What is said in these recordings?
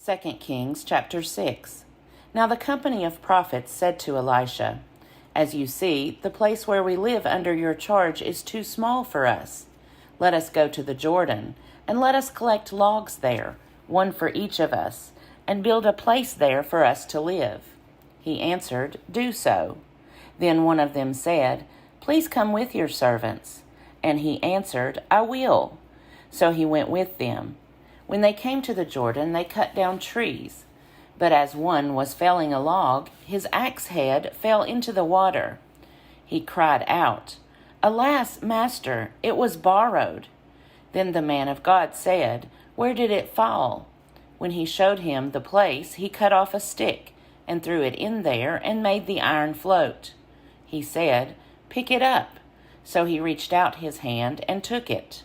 2 Kings chapter 6. Now the company of prophets said to Elisha, "As you see, the place where we live under your charge is too small for us. Let us go to the Jordan, and let us collect logs there, one for each of us, and build a place there for us to live." He answered, "Do so." Then one of them said, "Please come with your servants." And he answered, "I will." So he went with them. When they came to the Jordan, they cut down trees. But as one was felling a log, his axe head fell into the water. He cried out, "Alas, master, it was borrowed." Then the man of God said, "Where did it fall?" When he showed him the place, he cut off a stick and threw it in there and made the iron float. He said, "Pick it up." So he reached out his hand and took it.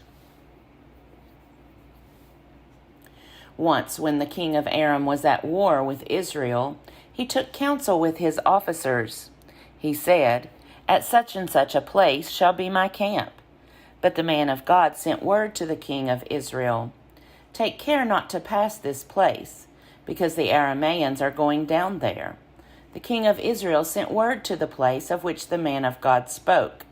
Once, when the king of Aram was at war with Israel, he took counsel with his officers. He said, "At such and such a place shall be my camp." But the man of God sent word to the king of Israel, "Take care not to pass this place, because the Arameans are going down there." The king of Israel sent word to the place of which the man of God spoke.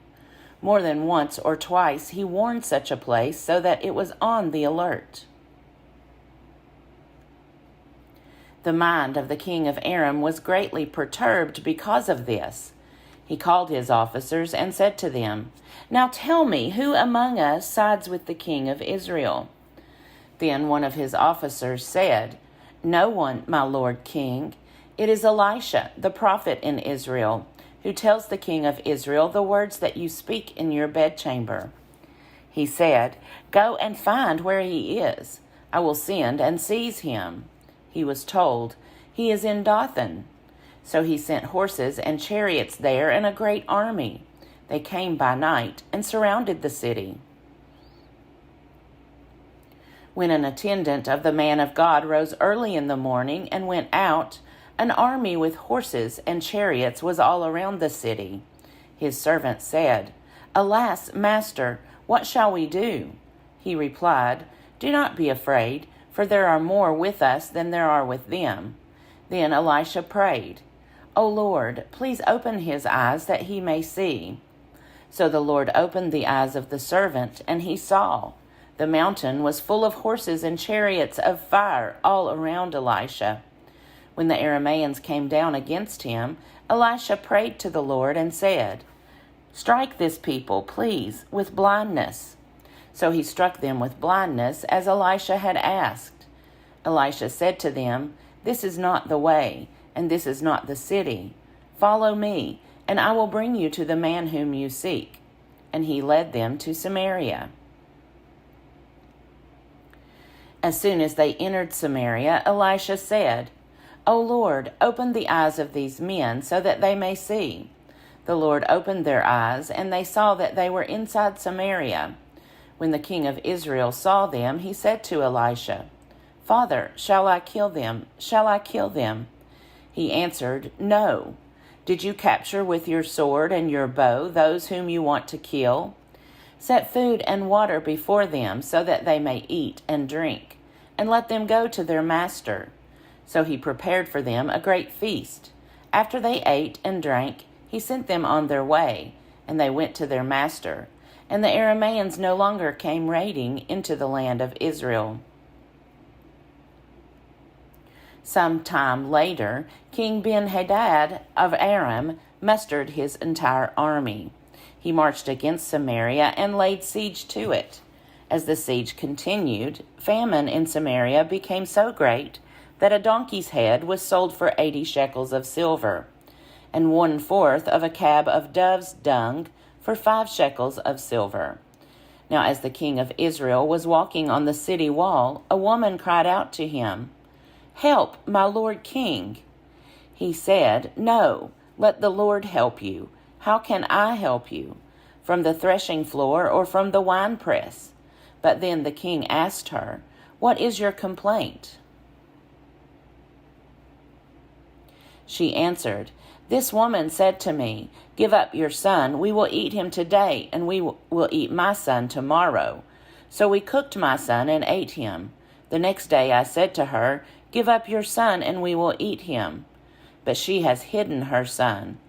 More than once or twice he warned such a place so that it was on the alert. The mind of the king of Aram was greatly perturbed because of this. He called his officers and said to them, "Now tell me, who among us sides with the king of Israel?" Then one of his officers said, "No one, my lord king. It is Elisha, the prophet in Israel, who tells the king of Israel the words that you speak in your bedchamber." He said, "Go and find where he is. I will send and seize him." He was told, "He is in Dothan." So he sent horses and chariots there and a great army. They came by night and surrounded the city. When an attendant of the man of God rose early in the morning and went out, an army with horses and chariots was all around the city. His servant said, "Alas, master, what shall we do?" He replied, "Do not be afraid, for there are more with us than there are with them." Then Elisha prayed, "O Lord, please open his eyes that he may see." So the Lord opened the eyes of the servant, and he saw. The mountain was full of horses and chariots of fire all around Elisha. When the Arameans came down against him, Elisha prayed to the Lord and said, "Strike this people, please, with blindness." So he struck them with blindness, as Elisha had asked. Elisha said to them, "This is not the way, and this is not the city. Follow me, and I will bring you to the man whom you seek." And he led them to Samaria. As soon as they entered Samaria, Elisha said, "O Lord, open the eyes of these men so that they may see." The Lord opened their eyes, and they saw that they were inside Samaria. When the king of Israel saw them, he said to Elisha, "Father, shall I kill them? Shall I kill them?" He answered, "No." "Did you capture with your sword and your bow those whom you want to kill? Set food and water before them so that they may eat and drink, and let them go to their master." So he prepared for them a great feast. After they ate and drank, he sent them on their way, and they went to their master. And the Arameans no longer came raiding into the land of Israel. Some time later, King Ben-Hadad of Aram mustered his entire army. He marched against Samaria and laid siege to it. As the siege continued, famine in Samaria became so great that a donkey's head was sold for 80 shekels of silver, and 1/4 of a cab of dove's dung for 5 shekels of silver. Now as the king of Israel was walking on the city wall, a woman cried out to him, "Help, my lord king." He said, "No, let the Lord help you. How can I help you? From the threshing floor or from the winepress?" But then the king asked her, "What is your complaint?" She answered, "This woman said to me, 'Give up your son, we will eat him today, and we will eat my son tomorrow.' So we cooked my son and ate him. The next day I said to her, "Give up your son, and we will eat him." But she has hidden her son.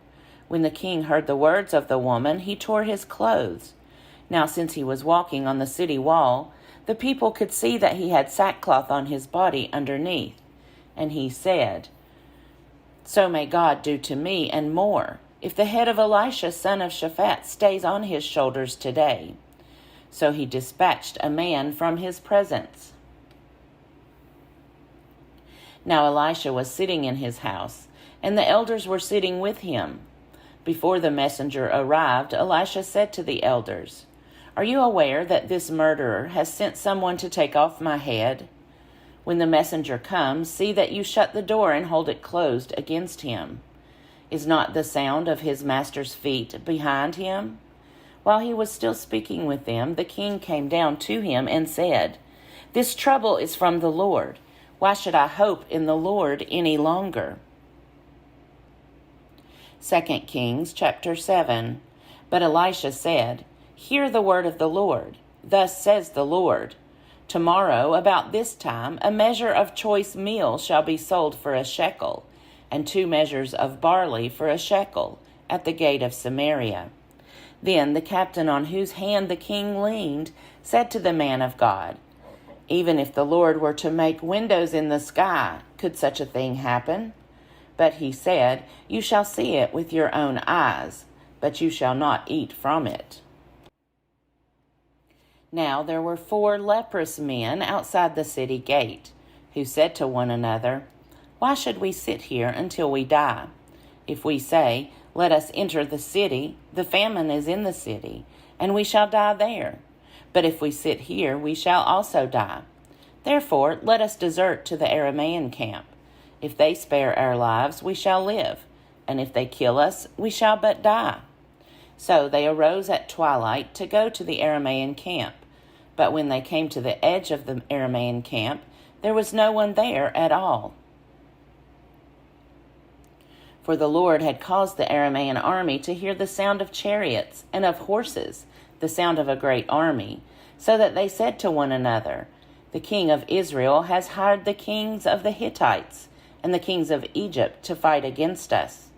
When the king heard the words of the woman, he tore his clothes. Now since he was walking on the city wall, the people could see that he had sackcloth on his body underneath. And he said, "So may God do to me and more, if the head of Elisha son of Shaphat stays on his shoulders today." So he dispatched a man from his presence. Now Elisha was sitting in his house, and the elders were sitting with him. Before the messenger arrived, Elisha said to the elders, "Are you aware that this murderer has sent someone to take off my head? When the messenger comes, see that you shut the door and hold it closed against him. Is not the sound of his master's feet behind him?" While he was still speaking with them, the king came down to him and said, "This trouble is from the Lord. Why should I hope in the Lord any longer?" 2 Kings chapter 7. But Elisha said, "Hear the word of the Lord. Thus says the Lord, tomorrow about this time a measure of choice meal shall be sold for a shekel, and 2 measures of barley for a shekel, at the gate of Samaria." Then the captain on whose hand the king leaned said to the man of God, "Even if the Lord were to make windows in the sky, could such a thing happen?" But he said, "You shall see it with your own eyes, but you shall not eat from it." Now there were 4 leprous men outside the city gate, who said to one another, "Why should we sit here until we die? If we say, 'Let us enter the city,' the famine is in the city, and we shall die there. But if we sit here, we shall also die. Therefore, let us desert to the Aramean camp. If they spare our lives, we shall live, and if they kill us, we shall but die." So they arose at twilight to go to the Aramean camp. But when they came to the edge of the Aramean camp, there was no one there at all. For the Lord had caused the Aramean army to hear the sound of chariots and of horses, the sound of a great army, so that they said to one another, "The king of Israel has hired the kings of the Hittites and the kings of Egypt to fight against us."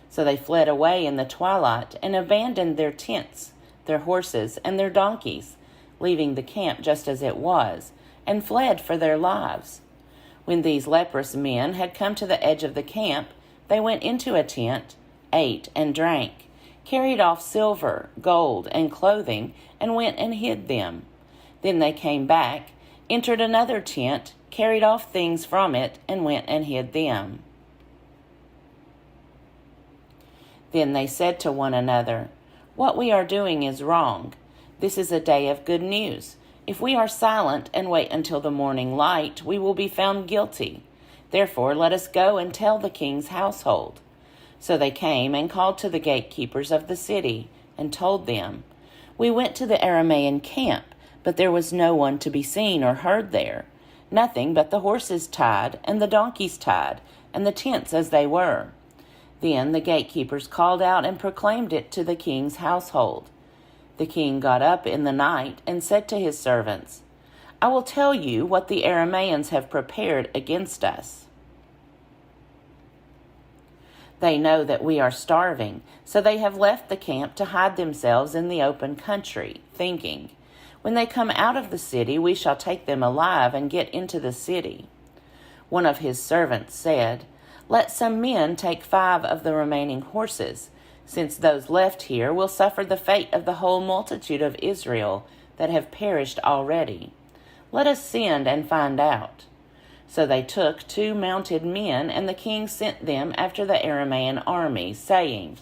So they fled away in the twilight and abandoned their tents, their horses, and their donkeys, leaving the camp just as it was, and fled for their lives. When these leprous men had come to the edge of the camp, they went into a tent, ate and drank, carried off silver, gold, and clothing, and went and hid them. Then they came back, entered another tent, carried off things from it, and went and hid them. Then they said to one another, "What we are doing is wrong. This is a day of good news. If we are silent and wait until the morning light, we will be found guilty. Therefore let us go and tell the king's household." So they came and called to the gatekeepers of the city, and told them, "We went to the Aramean camp, but there was no one to be seen or heard there, nothing but the horses tied, and the donkeys tied, and the tents as they were." Then the gatekeepers called out and proclaimed it to the king's household. The king got up in the night and said to his servants, "I will tell you what the Arameans have prepared against us. They know that we are starving, so they have left the camp to hide themselves in the open country, thinking, 'When they come out of the city, we shall take them alive and get into the city.' One of his servants said, 'Let some men take 5 of the remaining horses, since those left here will suffer the fate of the whole multitude of Israel that have perished already. Let us send and find out.' So they took 2 mounted men, and the king sent them after the Aramean army, saying,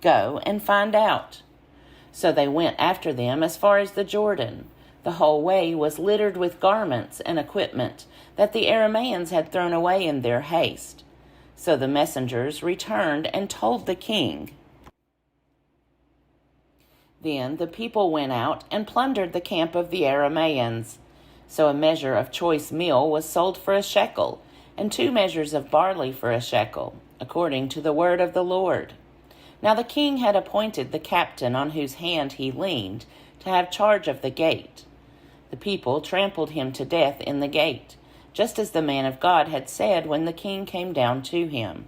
'Go and find out.' So they went after them as far as the Jordan. The whole way was littered with garments and equipment that the Arameans had thrown away in their haste. So the messengers returned and told the king. Then the people went out and plundered the camp of the Arameans. So a measure of choice meal was sold for a shekel, and 2 measures of barley for a shekel, according to the word of the Lord. Now the king had appointed the captain on whose hand he leaned to have charge of the gate. The people trampled him to death in the gate, just as the man of God had said when the king came down to him.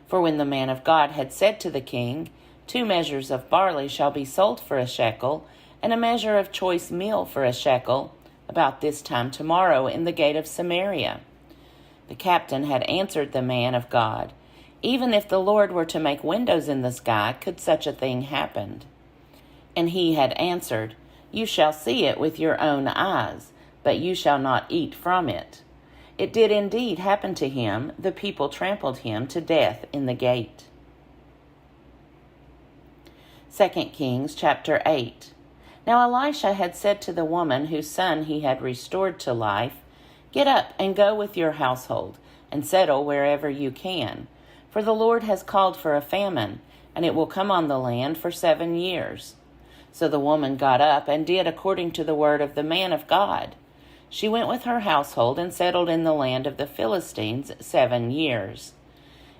For when the man of God had said to the king, 2 measures of barley shall be sold for a shekel, and a measure of choice meal for a shekel, about this time tomorrow in the gate of Samaria. The captain had answered the man of God, Even if the Lord were to make windows in the sky, could such a thing happen? And he had answered, You shall see it with your own eyes, but you shall not eat from it. It did indeed happen to him. The people trampled him to death in the gate. 2 Kings chapter 8. Now Elisha had said to the woman whose son he had restored to life, Get up and go with your household, and settle wherever you can. For the Lord has called for a famine, and it will come on the land for 7 years. So the woman got up and did according to the word of the man of God. She went with her household and settled in the land of the Philistines 7 years.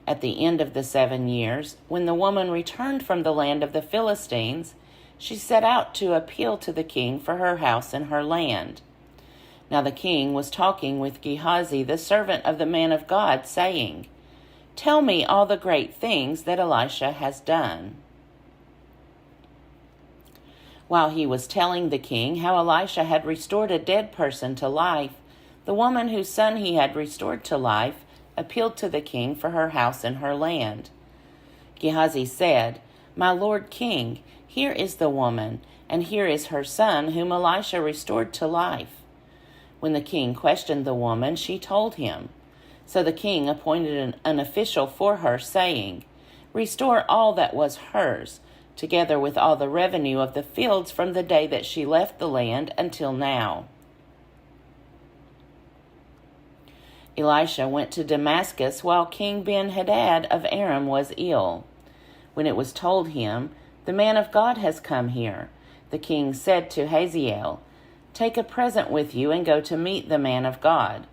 At the end of the 7 years, when the woman returned from the land of the Philistines, she set out to appeal to the king for her house and her land. Now the king was talking with Gehazi, the servant of the man of God, saying, Tell me all the great things that Elisha has done. While he was telling the king how Elisha had restored a dead person to life, the woman whose son he had restored to life appealed to the king for her house and her land. Gehazi said, My lord king, here is the woman, and here is her son whom Elisha restored to life. When the king questioned the woman, she told him. So the king appointed an official for her, saying, Restore all that was hers, together with all the revenue of the fields from the day that she left the land until now. Elisha went to Damascus while King Ben-Hadad of Aram was ill. When it was told him, The man of God has come here, the king said to Hazael, Take a present with you and go to meet the man of God.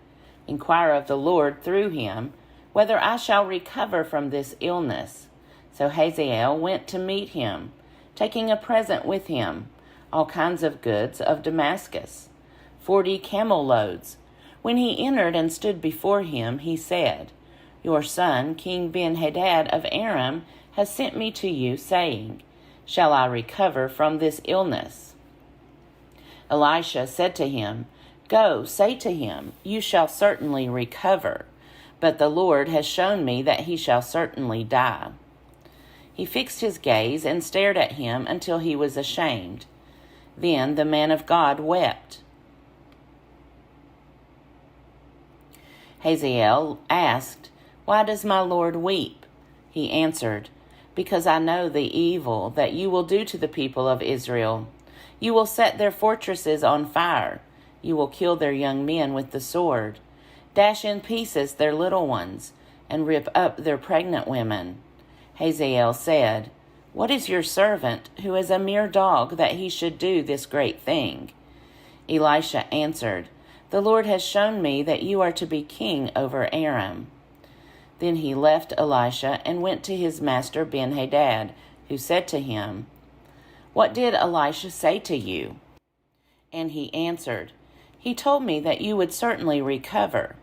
Inquire of the Lord through him, whether I shall recover from this illness. So Hazael went to meet him, taking a present with him, all kinds of goods of Damascus, 40 camel loads. When he entered and stood before him, he said, Your son, King Ben-Hadad of Aram, has sent me to you, saying, Shall I recover from this illness? Elisha said to him, Go, say to him, You shall certainly recover, but the Lord has shown me that he shall certainly die. He fixed his gaze and stared at him until he was ashamed. Then the man of God wept. Hazael asked, Why does my Lord weep? He answered, Because I know the evil that you will do to the people of Israel. You will set their fortresses on fire. You will kill their young men with the sword, dash in pieces their little ones, and rip up their pregnant women. Hazael said, What is your servant, who is a mere dog, that he should do this great thing? Elisha answered, The Lord has shown me that you are to be king over Aram. Then he left Elisha and went to his master Ben-Hadad, who said to him, What did Elisha say to you? And he answered, He told me that you would certainly recover.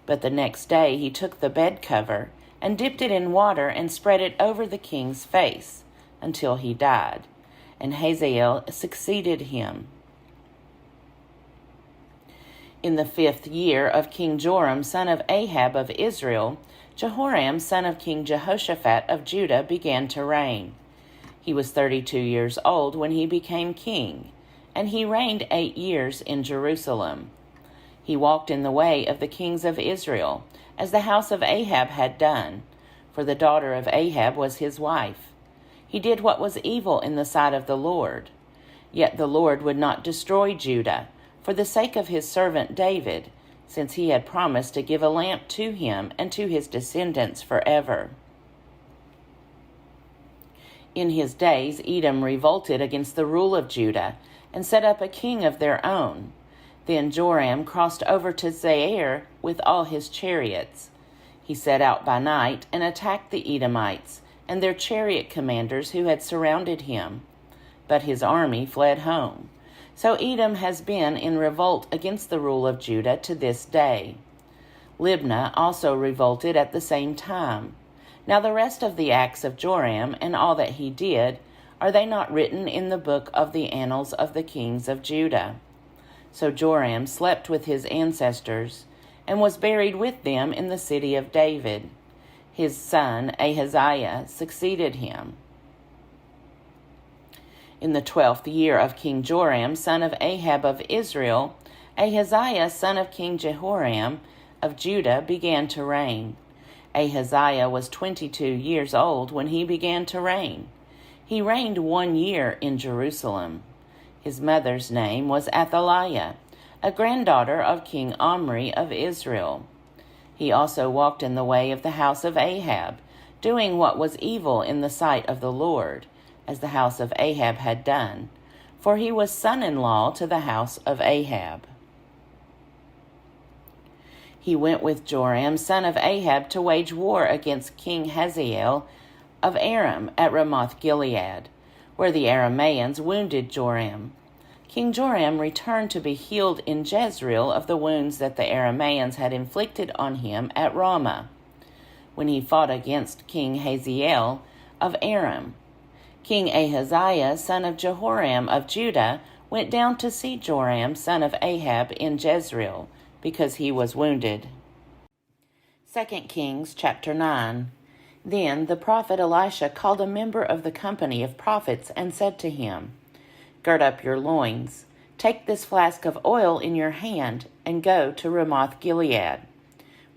But the next day he took the bed cover and dipped it in water and spread it over the king's face until he died. And Hazael succeeded him. In the 5th year of King Joram, son of Ahab of Israel, Jehoram, son of King Jehoshaphat of Judah, began to reign. He was 32 years old when he became king, and he reigned 8 years in Jerusalem. He walked in the way of the kings of Israel, as the house of Ahab had done, for the daughter of Ahab was his wife. He did what was evil in the sight of the Lord. Yet the Lord would not destroy Judah, for the sake of his servant David, since he had promised to give a lamp to him and to his descendants forever. In his days Edom revolted against the rule of Judah, and set up a king of their own. Then Joram crossed over to Zair with all his chariots. He set out by night and attacked the Edomites and their chariot commanders who had surrounded him. But his army fled home. So Edom has been in revolt against the rule of Judah to this day. Libnah also revolted at the same time. Now the rest of the acts of Joram and all that he did, are they not written in the book of the annals of the kings of Judah? So Joram slept with his ancestors, and was buried with them in the city of David. His son Ahaziah succeeded him. In the 12th year of King Joram, son of Ahab of Israel, Ahaziah, son of King Jehoram of Judah, began to reign. Ahaziah was 22 years old when he began to reign. He reigned 1 year in Jerusalem. His mother's name was Athaliah, a granddaughter of King Omri of Israel. He also walked in the way of the house of Ahab, doing what was evil in the sight of the Lord, as the house of Ahab had done, for he was son-in-law to the house of Ahab. He went with Joram, son of Ahab, to wage war against King Hazael of Aram at Ramoth-Gilead, where the Arameans wounded Joram. King Joram returned to be healed in Jezreel of the wounds that the Arameans had inflicted on him at Ramah, when he fought against King Hazael of Aram. King Ahaziah, son of Jehoram of Judah, went down to see Joram, son of Ahab, in Jezreel, because he was wounded. 2 Kings chapter 9. Then the prophet Elisha called a member of the company of prophets and said to him, "Gird up your loins, take this flask of oil in your hand, and go to Ramoth-Gilead.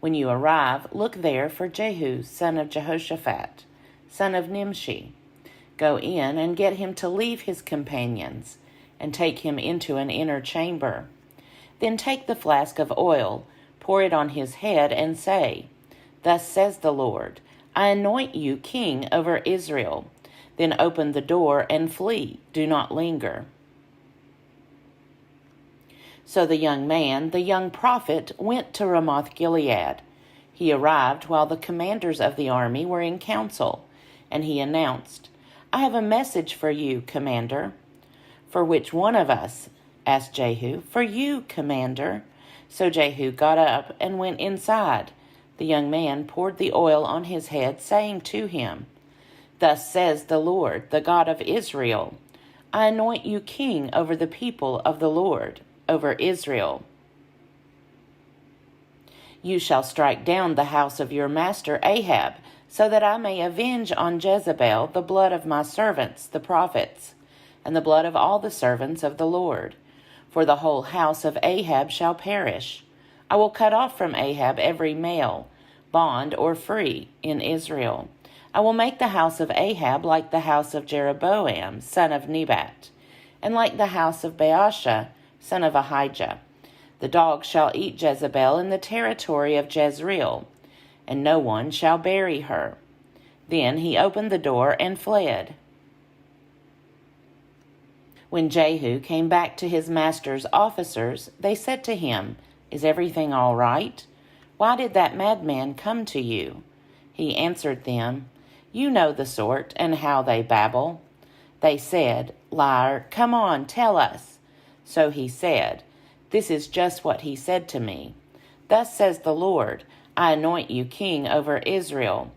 When you arrive, look there for Jehu, son of Jehoshaphat, son of Nimshi. Go in and get him to leave his companions, and take him into an inner chamber. Then take the flask of oil, pour it on his head, and say, 'Thus says the Lord, I anoint you king over Israel.' Then open the door and flee. Do not linger." So the young man, the young prophet, went to Ramoth-Gilead. He arrived while the commanders of the army were in council, and he announced, "I have a message for you, commander." "For which one of us?" asked Jehu. "For you, commander." So Jehu got up and went inside. The young man poured the oil on his head, saying to him, "Thus says the Lord, the God of Israel, I anoint you king over the people of the Lord, over Israel. You shall strike down the house of your master Ahab, so that I may avenge on Jezebel the blood of my servants, the prophets, and the blood of all the servants of the Lord. For the whole house of Ahab shall perish. I will cut off from Ahab every male, bond or free, in Israel. I will make the house of Ahab like the house of Jeroboam, son of Nebat, and like the house of Baasha, son of Ahijah. The dogs shall eat Jezebel in the territory of Jezreel, and no one shall bury her." Then he opened the door and fled. When Jehu came back to his master's officers, they said to him, "Is everything all right? Why did that madman come to you?" He answered them, "You know the sort, and how they babble." They said, "Liar, come on, tell us." So he said, "This is just what he said to me. 'Thus says the Lord, I anoint you king over Israel.'"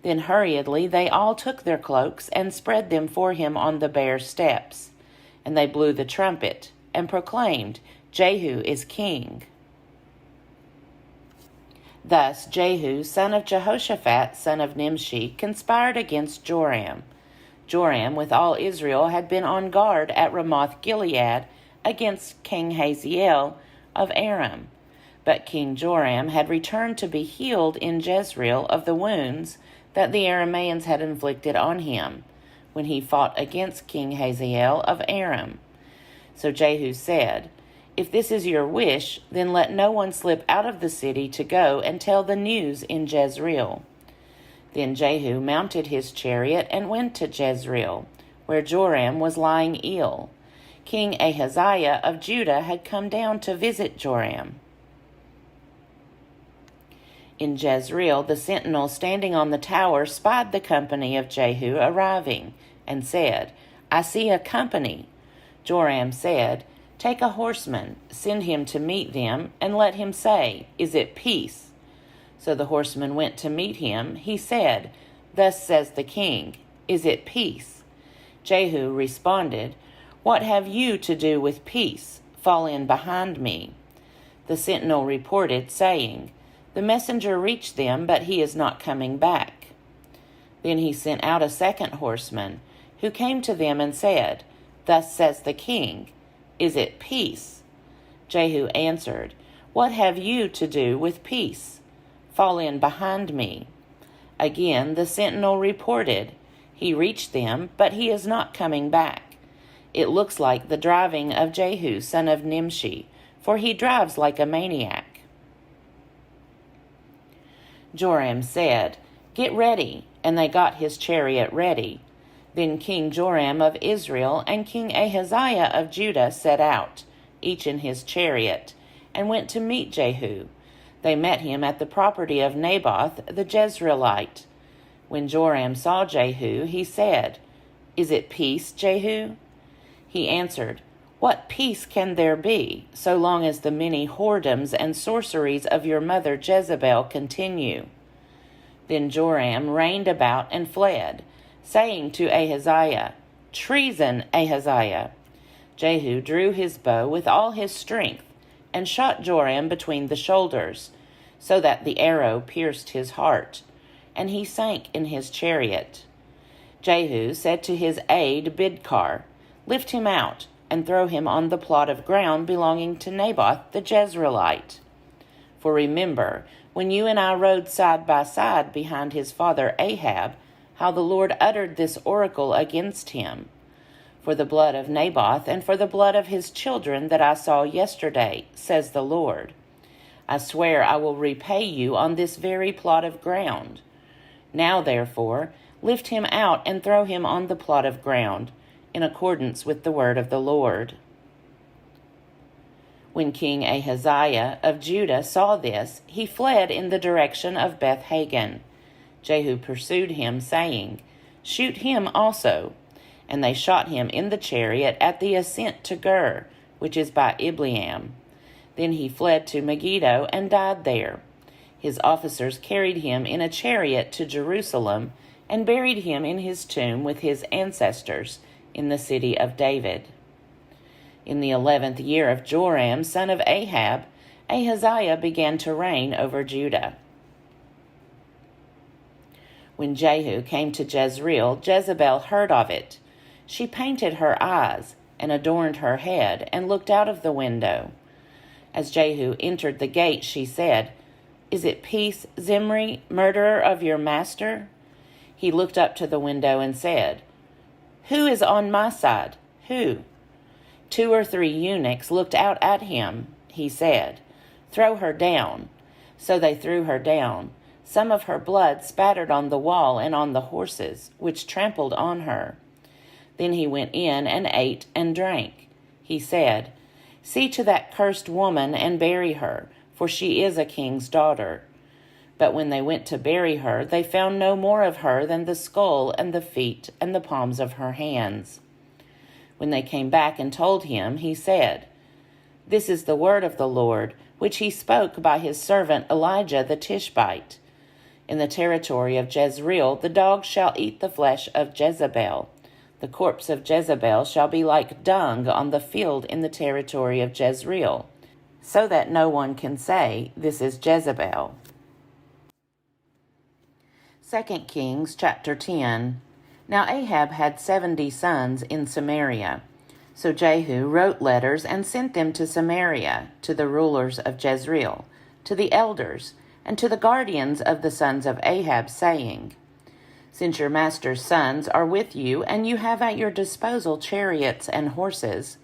Then hurriedly they all took their cloaks and spread them for him on the bare steps. And they blew the trumpet and proclaimed, "Jehu is king." Thus Jehu, son of Jehoshaphat, son of Nimshi, conspired against Joram. Joram, with all Israel, had been on guard at Ramoth-Gilead against King Hazael of Aram. But King Joram had returned to be healed in Jezreel of the wounds that the Arameans had inflicted on him, when he fought against King Hazael of Aram. So Jehu said, "If this is your wish, then let no one slip out of the city to go and tell the news in Jezreel." Then Jehu mounted his chariot and went to Jezreel, where Joram was lying ill. King Ahaziah of Judah had come down to visit Joram. In Jezreel, the sentinel standing on the tower spied the company of Jehu arriving, and said, "I see a company." Joram said, Take a horseman, send him to meet them, and let him say, Is it peace? So the horseman went to meet him. He said, Thus says the king, Is it peace? Jehu responded, What have you to do with peace? Fall in behind me. The sentinel reported, saying, The messenger reached them, but he is not coming back. Then he sent out a second horseman, who came to them and said, Thus says the king, Is it peace? Jehu answered, What have you to do with peace? Fall in behind me. Again the sentinel reported, He reached them, but he is not coming back. It looks like the driving of Jehu, son of Nimshi, for he drives like a maniac. Joram said, Get ready, and they got his chariot ready. Then King Joram of Israel and King Ahaziah of Judah set out, each in his chariot, and went to meet Jehu. They met him at the property of Naboth the Jezreelite. When Joram saw Jehu, he said, Is it peace, Jehu? He answered, What peace can there be, so long as the many whoredoms and sorceries of your mother Jezebel continue? Then Joram reined about and fled, saying to Ahaziah, Treason, Ahaziah! Jehu drew his bow with all his strength, and shot Joram between the shoulders, so that the arrow pierced his heart, and he sank in his chariot. Jehu said to his aide Bidkar, Lift him out, and throw him on the plot of ground belonging to Naboth the Jezreelite. For remember, when you and I rode side by side behind his father Ahab, how the Lord uttered this oracle against him. For the blood of Naboth and for the blood of his children that I saw yesterday, says the Lord, I swear I will repay you on this very plot of ground. Now, therefore, lift him out and throw him on the plot of ground, in accordance with the word of the Lord. When King Ahaziah of Judah saw this, he fled in the direction of Beth-Hagan. Jehu pursued him, saying, Shoot him also. And they shot him in the chariot at the ascent to Gur, which is by Ibleam. Then he fled to Megiddo and died there. His officers carried him in a chariot to Jerusalem and buried him in his tomb with his ancestors in the city of David. In the 11th year of Joram, son of Ahab, Ahaziah began to reign over Judah. When Jehu came to Jezreel, Jezebel heard of it. She painted her eyes and adorned her head and looked out of the window. As Jehu entered the gate, she said, Is it peace, Zimri, murderer of your master? He looked up to the window and said, Who is on my side? Who? 2 or 3 eunuchs looked out at him. He said, Throw her down. So they threw her down. Some of her blood spattered on the wall and on the horses, which trampled on her. Then he went in and ate and drank. He said, See to that cursed woman and bury her, for she is a king's daughter. But when they went to bury her, they found no more of her than the skull and the feet and the palms of her hands. When they came back and told him, he said, This is the word of the Lord, which he spoke by his servant Elijah the Tishbite. In the territory of Jezreel, the dogs shall eat the flesh of Jezebel. The corpse of Jezebel shall be like dung on the field in the territory of Jezreel, so that no one can say, This is Jezebel. 2 Kings chapter 10. Now Ahab had 70 sons in Samaria. So Jehu wrote letters and sent them to Samaria, to the rulers of Jezreel, to the elders, and to the guardians of the sons of Ahab, saying, Since your master's sons are with you, and you have at your disposal chariots and horses,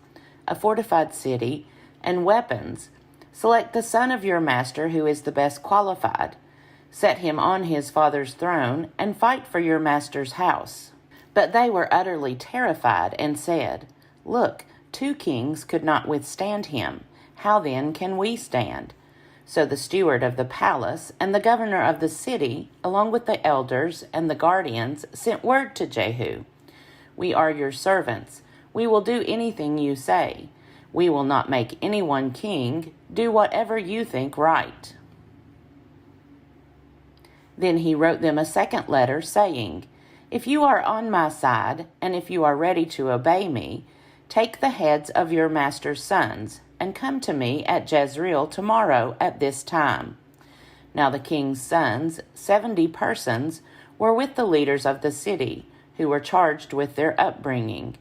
a fortified city, and weapons, select the son of your master who is the best qualified. Set him on his father's throne, and fight for your master's house. But they were utterly terrified, and said, Look, 2 kings could not withstand him. How then can we stand? So the steward of the palace and the governor of the city, along with the elders and the guardians, sent word to Jehu, We are your servants. We will do anything you say. We will not make anyone king. Do whatever you think right." Then he wrote them a second letter, saying, "If you are on my side, and if you are ready to obey me, take the heads of your master's sons, and come to me at Jezreel tomorrow at this time." Now the king's sons, 70 persons, were with the leaders of the city, who were charged with their upbringing.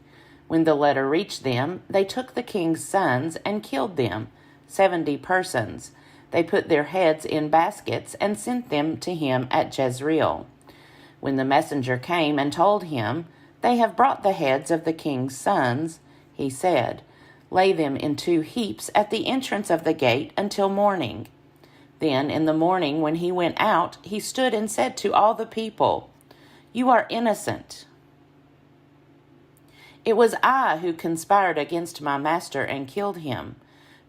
When the letter reached them, they took the king's sons and killed them, 70 persons. They put their heads in baskets and sent them to him at Jezreel. When the messenger came and told him, "They have brought the heads of the king's sons," he said, "Lay them in 2 heaps at the entrance of the gate until morning." Then in the morning when he went out, he stood and said to all the people, "You are innocent. It was I who conspired against my master and killed him.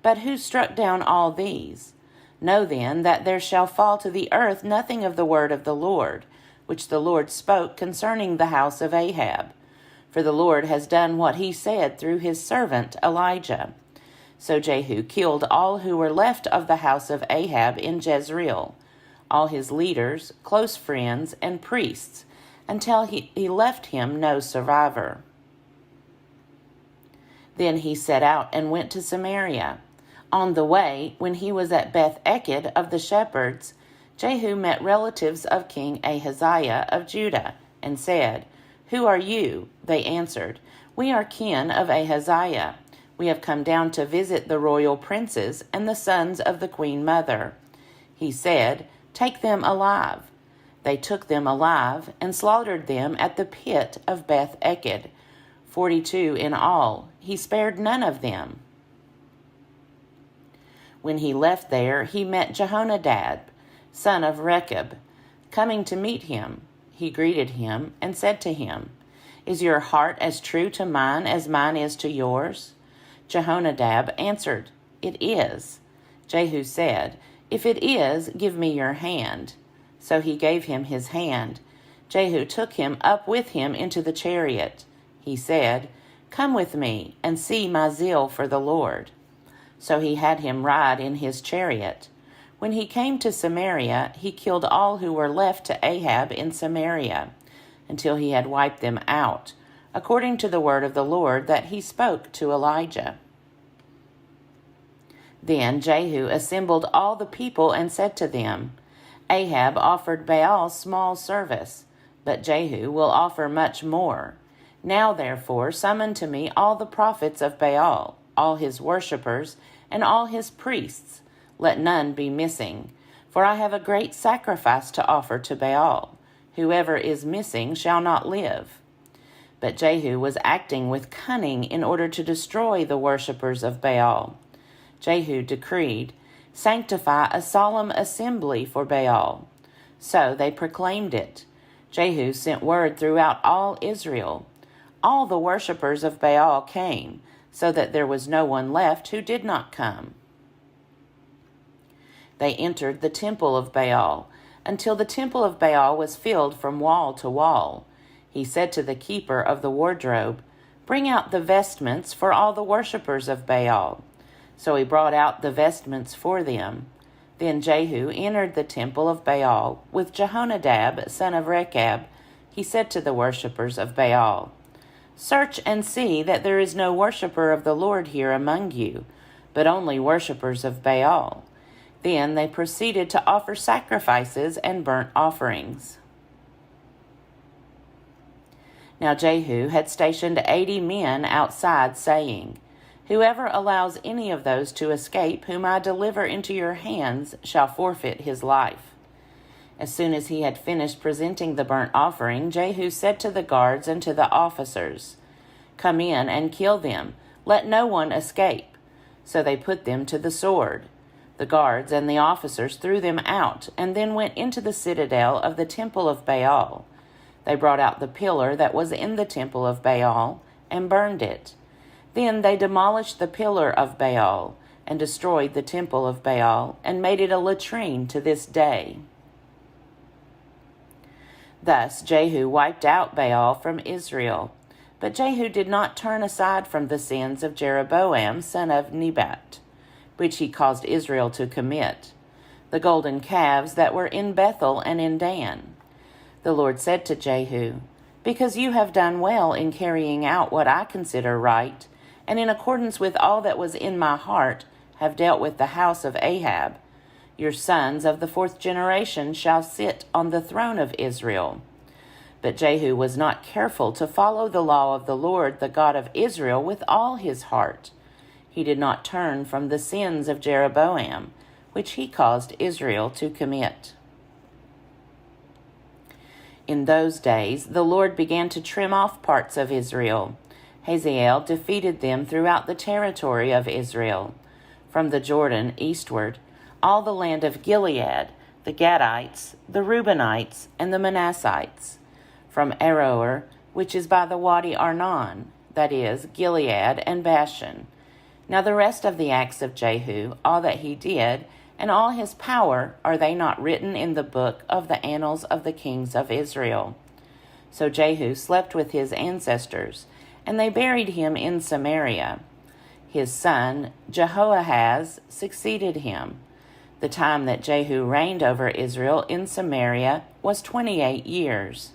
But who struck down all these? Know then that there shall fall to the earth nothing of the word of the Lord, which the Lord spoke concerning the house of Ahab. For the Lord has done what he said through his servant Elijah." So Jehu killed all who were left of the house of Ahab in Jezreel, all his leaders, close friends, and priests, until he left him no survivor. Then he set out and went to Samaria. On the way, when he was at Beth-Eked of the shepherds, Jehu met relatives of King Ahaziah of Judah, and said, "Who are you?" They answered, "We are kin of Ahaziah. We have come down to visit the royal princes and the sons of the queen mother." He said, "Take them alive." They took them alive and slaughtered them at the pit of Beth-Eked, 42 in all. He spared none of them. When he left there, he met Jehonadab, son of Rechab, coming to meet him. He greeted him and said to him, "Is your heart as true to mine as mine is to yours?" Jehonadab answered, "It is." Jehu said, "If it is, give me your hand." So he gave him his hand. Jehu took him up with him into the chariot. He said, "Come with me and see my zeal for the Lord." So he had him ride in his chariot. When he came to Samaria, he killed all who were left to Ahab in Samaria, until he had wiped them out, according to the word of the Lord that he spoke to Elijah. Then Jehu assembled all the people and said to them, "Ahab offered Baal small service, but Jehu will offer much more. Now therefore summon to me all the prophets of Baal, all his worshippers, and all his priests. Let none be missing, for I have a great sacrifice to offer to Baal. Whoever is missing shall not live." But Jehu was acting with cunning in order to destroy the worshippers of Baal. Jehu decreed, "Sanctify a solemn assembly for Baal." So they proclaimed it. Jehu sent word throughout all Israel. All the worshippers of Baal came, so that there was no one left who did not come. They entered the temple of Baal, until the temple of Baal was filled from wall to wall. He said to the keeper of the wardrobe, "Bring out the vestments for all the worshippers of Baal." So he brought out the vestments for them. Then Jehu entered the temple of Baal with Jehonadab, son of Rechab. He said to the worshippers of Baal, "Search and see that there is no worshipper of the Lord here among you, but only worshippers of Baal." Then they proceeded to offer sacrifices and burnt offerings. Now Jehu had stationed 80 men outside, saying, "Whoever allows any of those to escape whom I deliver into your hands shall forfeit his life." As soon as he had finished presenting the burnt offering, Jehu said to the guards and to the officers, "Come in and kill them. Let no one escape." So they put them to the sword. The guards and the officers threw them out, and then went into the citadel of the temple of Baal. They brought out the pillar that was in the temple of Baal, and burned it. Then they demolished the pillar of Baal, and destroyed the temple of Baal, and made it a latrine to this day. Thus Jehu wiped out Baal from Israel. But Jehu did not turn aside from the sins of Jeroboam, son of Nebat, which he caused Israel to commit, the golden calves that were in Bethel and in Dan. The Lord said to Jehu, "Because you have done well in carrying out what I consider right, and in accordance with all that was in my heart, have dealt with the house of Ahab, your sons of the 4th generation shall sit on the throne of Israel." But Jehu was not careful to follow the law of the Lord, the God of Israel, with all his heart. He did not turn from the sins of Jeroboam, which he caused Israel to commit. In those days, the Lord began to trim off parts of Israel. Hazael defeated them throughout the territory of Israel, from the Jordan eastward, all the land of Gilead, the Gadites, the Reubenites, and the Manassites, from Aroer, which is by the Wadi Arnon, that is, Gilead and Bashan. Now the rest of the acts of Jehu, all that he did, and all his power, are they not written in the book of the annals of the kings of Israel? So Jehu slept with his ancestors, and they buried him in Samaria. His son Jehoahaz succeeded him. The time that Jehu reigned over Israel in Samaria was 28 years.